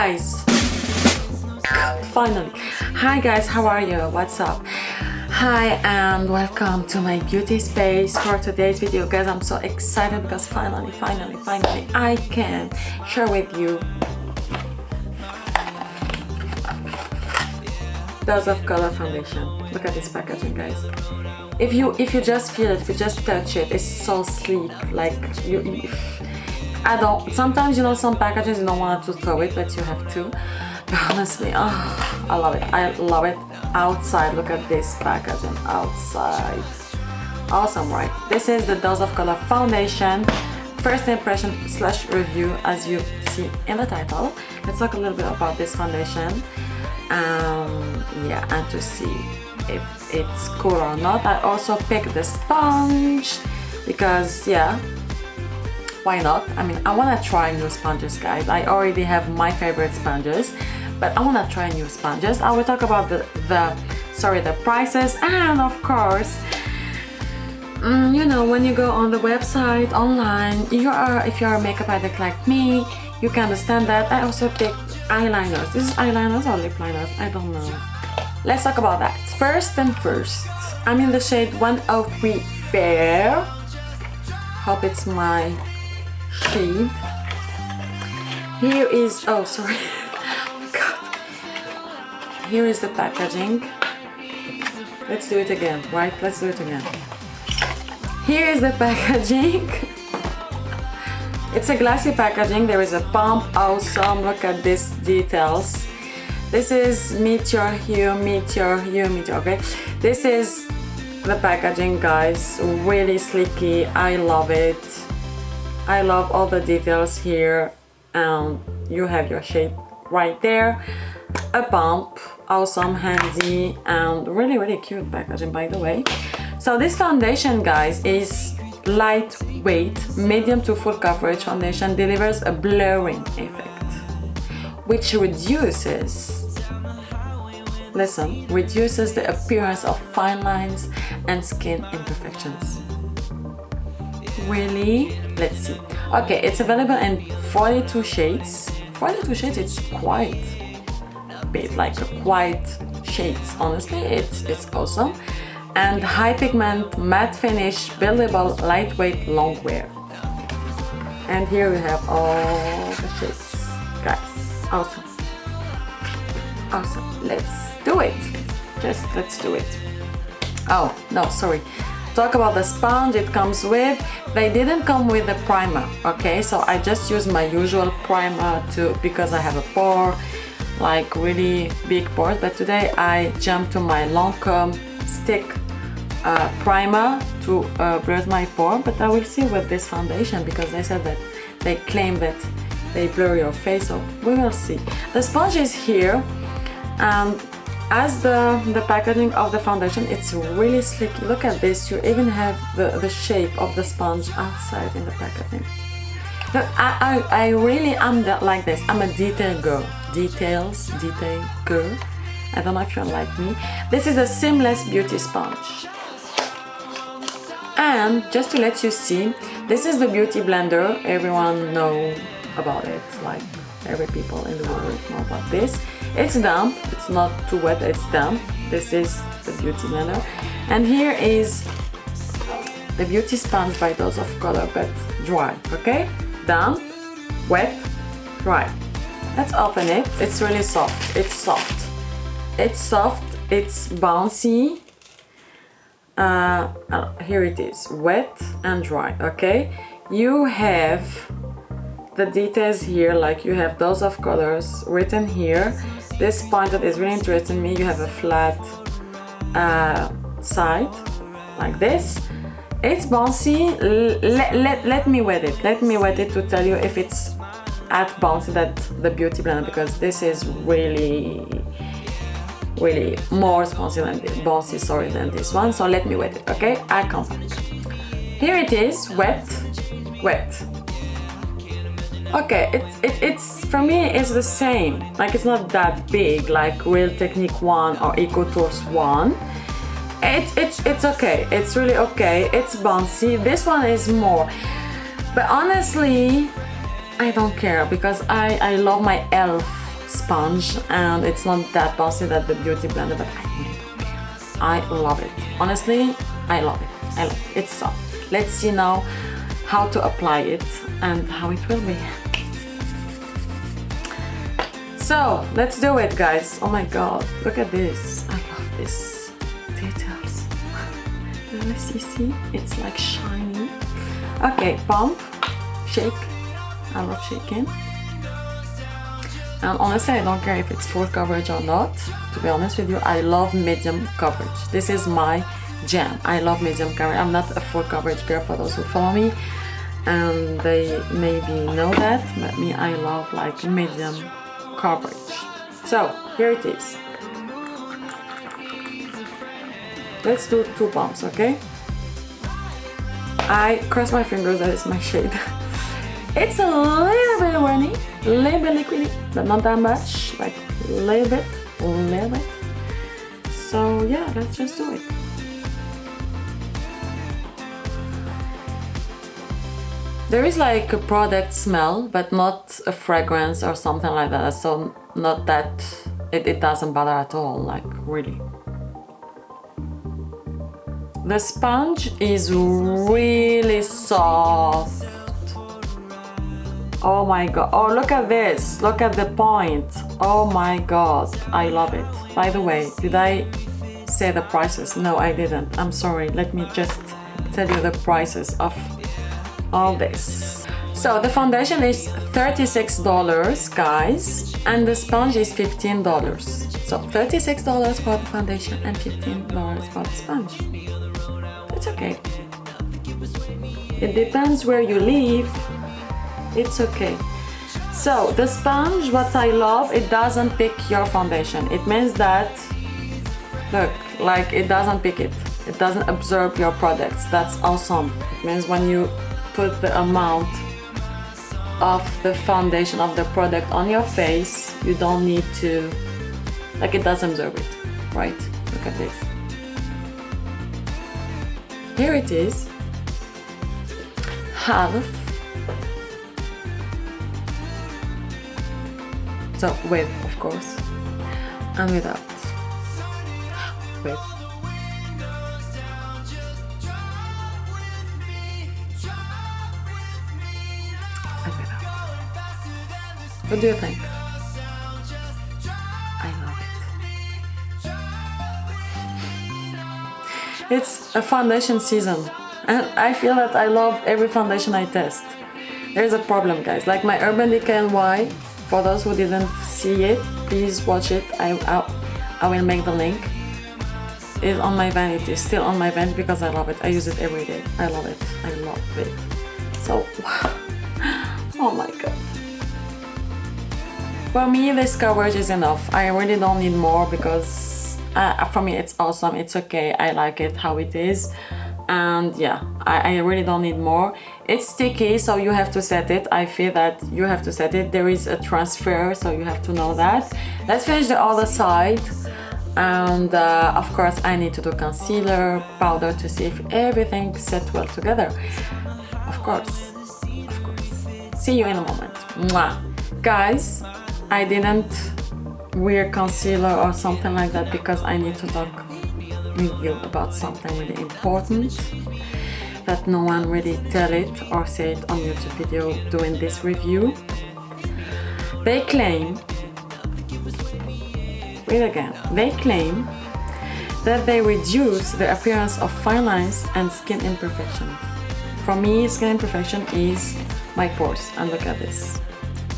guys, finally. Hi guys, how are you? What's up? Hi and welcome to my beauty space for today's video. Guys, I'm so excited because finally I can share with you Dose of Color foundation. Look at this packaging, guys. If you just feel it, if you just touch it, it's so sleek. Like I don't, sometimes, you know, some packages you don't want to throw it, but you have to. But honestly, oh, I love it. I love it. Outside, look at this packaging outside. Awesome, right? This is the Dose of Color foundation. First impression / review, as you see in the title. Let's talk a little bit about this foundation. Yeah, and to see if it's cool or not. I also picked the sponge because, yeah, why not? I mean, I want to try new sponges, guys. I already have my favorite sponges, but I want to try new sponges. I will talk about the prices, and of course, you know, when you go on the website online, if you're a makeup addict like me, you can understand that. I also picked eyeliners. This is eyeliners or lip liners? I don't know. Let's talk about that. First, I'm in the shade 103 Fair. Hope it's my shade. Here is, oh sorry, God. Here is the packaging. Let's do it again, right? Let's do it again. Here is the packaging. It's a glassy packaging. There is a pump. Awesome. Look at these details. This is Meteor Hue, Meteor Hue, Meteor. Okay. This is the packaging, guys. Really sleeky. I love it. I love all the details here. You have your shade right there. A pump. Awesome, handy, and really cute packaging, by the way. So this foundation, guys, is lightweight, medium to full coverage foundation. Delivers a blurring effect, which reduces the appearance of fine lines and skin imperfections. Really? Let's see. Okay, it's available in 42 shades. 42 shades, it's quite a bit, like quite shades. Honestly, it's awesome. And high pigment, matte finish, buildable, lightweight, long wear. And here we have all the shades, guys. Awesome. Awesome. Let's do it. Let's do it. Oh, no, sorry. Talk about the sponge it comes with. They didn't come with a primer, okay? So I just use my usual primer because I have a pore, like really big pores. But today I jumped to my Lancome stick primer to blur my pore. But I will see with this foundation because they said that they claim that they blur your face, so we will see. The sponge is here, and as the packaging of the foundation, it's really sleek. Look at this. You even have the shape of the sponge outside in the packaging. But I really am like this. I'm a detail girl. Detail girl. I don't know if you're like me. This is a seamless beauty sponge. And just to let you see, this is the beauty blender. Everyone know about it. Like every people in the world know about this. It's damp. It's not too wet. It's damp. This is the beauty blender. And here is the beauty sponge by Dose of Color, but dry. Okay? Damp, wet, dry. Let's open it. It's really soft. It's soft. It's soft. It's bouncy. Here it is, wet and dry. Okay, you have the details here, like you have Dose of Colors written here. This point that is really interesting me, you have a flat side like this. It's bouncy. Let me wet it. Let me wet it to tell you if it's as bouncy that the beauty blender, because this is really more bouncy than this one. So let me wet it. Okay, I come back. Here it is, wet. Okay, it's for me it's the same. Like it's not that big like Real Technique one or Eco Tours one. It's okay. It's really okay. It's bouncy. This one is more. But honestly, I don't care because I love my e.l.f. sponge, and it's not that bouncy that the beauty blender, but I really don't care. I love it. Honestly, I love it. I love it. It's soft. Let's see now how to apply it and how it will be. So let's do it, guys. Oh my god, look at this. I love this details. Let's see, it's like shiny. Okay, pump, shake. I love shaking. And honestly, I don't care if it's full coverage or not. To be honest with you, I love medium coverage. This is my jam. I love medium coverage. I'm not a full coverage girl for those who follow me, and they maybe know that, but me, I love like medium coverage. So here it is. Let's do 2 pumps, okay? I cross my fingers that it's my shade. It's a little bit runny, a little bit liquidy, but not that much, like a little bit. So yeah, let's just do it. There is like a product smell, but not a fragrance or something like that, so not that, it doesn't bother at all, like really. The sponge is really soft. Oh my god, oh look at this, look at the point. Oh my god, I love it. By the way, did I say the prices? No, I didn't. I'm sorry, let me just tell you the prices of all this. So the foundation is $36, guys, and the sponge is $15. So $36 for the foundation and $15 for the sponge. It's okay. It depends where you live. It's okay. So the sponge, what I love, it doesn't pick your foundation. It means that, look, like it doesn't pick it. It doesn't absorb your products. That's awesome. It means when you put the amount of the foundation of the product on your face, you don't need to, like it doesn't absorb it, right? Look at this. Here it is, half. So with, of course, and without. With. And without. What do you think? I love it. It's a foundation season, and I feel that I love every foundation I test. There's a problem, guys. Like my Urban Decay NY, for those who didn't see it, please watch it. I will make the link. It's on my vanity, still on my vanity because I love it. I use it every day. I love it. I love it. So, oh my god. For me, this coverage is enough. I really don't need more because for me it's awesome. It's okay. I like it how it is. And yeah, I really don't need more. It's sticky, so you have to set it. I feel that you have to set it. There is a transfer, so you have to know that. Let's finish the other side. And of course I need to do concealer, powder to see if everything set well together. Of course. See you in a moment. Mwah. Guys, I didn't wear concealer or something like that because I need to talk with you about something really important that no one really tell it or say it on YouTube video doing this review. They claim, wait again, they claim that they reduce the appearance of fine lines and skin imperfection. For me, skin imperfection is my pores, and look at this.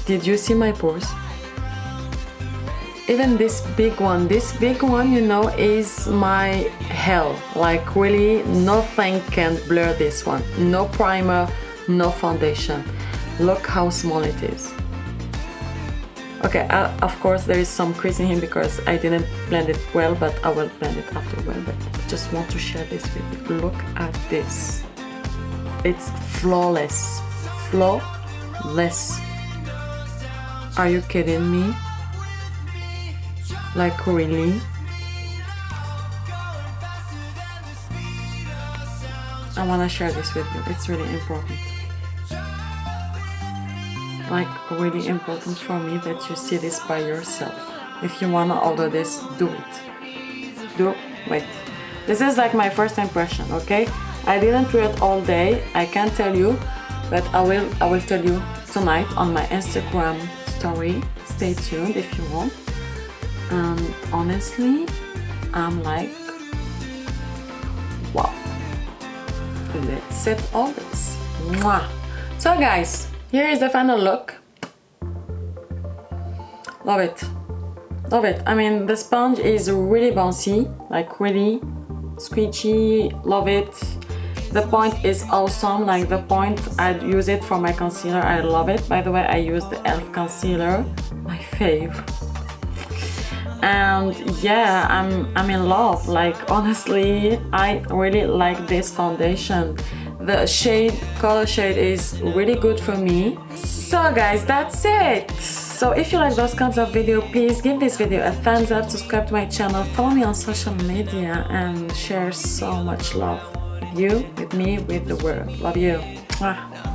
Did you see my pores? Even this big one, you know, is my hell. Like really, nothing can blur this one. No primer, no foundation. Look how small it is. Okay, of course there is some crease in here because I didn't blend it well, but I will blend it after well. But I just want to share this with you. Look at this. It's flawless. Flawless. Are you kidding me? Like really? I want to share this with you. It's really important. like really important for me that you see this by yourself. If you wanna order this, do it. Wait. This is like my first impression, okay? I didn't wear it all day, I can't tell you, but I will tell you tonight on my Instagram story. Stay tuned if you want. And honestly, I'm like, wow. Let's set all this. Mwah. So guys, here is the final look. Love it. Love it. I mean, the sponge is really bouncy, like really squishy. Love it. The point is awesome. Like the point, I'd use it for my concealer. I love it. By the way, I use the e.l.f. concealer, my fave. And yeah, I'm in love. Like honestly, I really like this foundation. The color shade is really good for me. So guys, that's it. So if you like those kinds of video, please give this video a thumbs up, subscribe to my channel, follow me on social media, and share so much love with you, with me, with the world. Love you. Mwah.